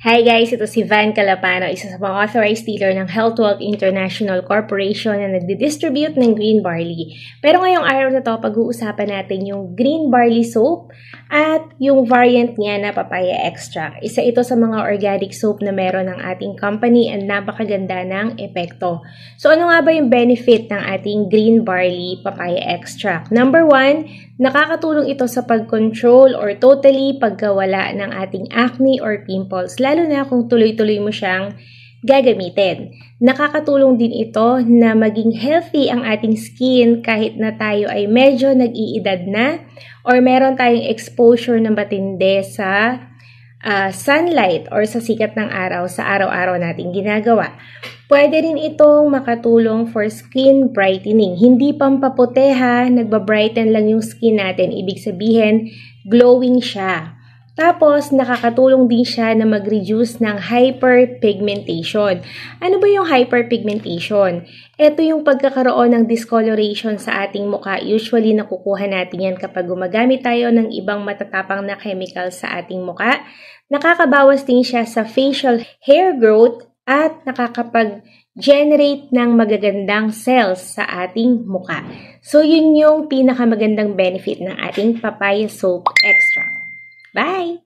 Hi guys, ito si Van Calapano, isa sa mga authorized dealer ng Healthwalk International Corporation na nagdi-distribute ng green barley. Pero ngayong araw na to, pag-uusapan natin yung green barley soap at yung variant niya na papaya extract. Isa ito sa mga organic soap na meron ng ating company and napakaganda ng epekto. So ano nga ba yung benefit ng ating green barley papaya extract? Number 1, nakakatulong ito sa pag-control or totally pagkawala ng ating acne or pimples, lalo na kung tuloy-tuloy mo siyang gagamitin. Nakakatulong din ito na maging healthy ang ating skin kahit na tayo ay medyo nag-iedad na or meron tayong exposure na matindi sa sunlight or sa sikat ng araw sa araw-araw nating ginagawa. Pwede rin itong makatulong for skin brightening. Hindi pampaputi ha, nagbabrighten lang yung skin natin. Ibig sabihin, glowing siya. Tapos, nakakatulong din siya na mag-reduce ng hyperpigmentation. Ano ba yung hyperpigmentation? Ito yung pagkakaroon ng discoloration sa ating mukha. Usually, nakukuha natin yan kapag gumagamit tayo ng ibang matatapang na chemical sa ating mukha. Nakakabawas din siya sa facial hair growth at nakakapag-generate ng magagandang cells sa ating mukha. So, yun yung pinakamagandang benefit ng ating papaya soap extract. Bye!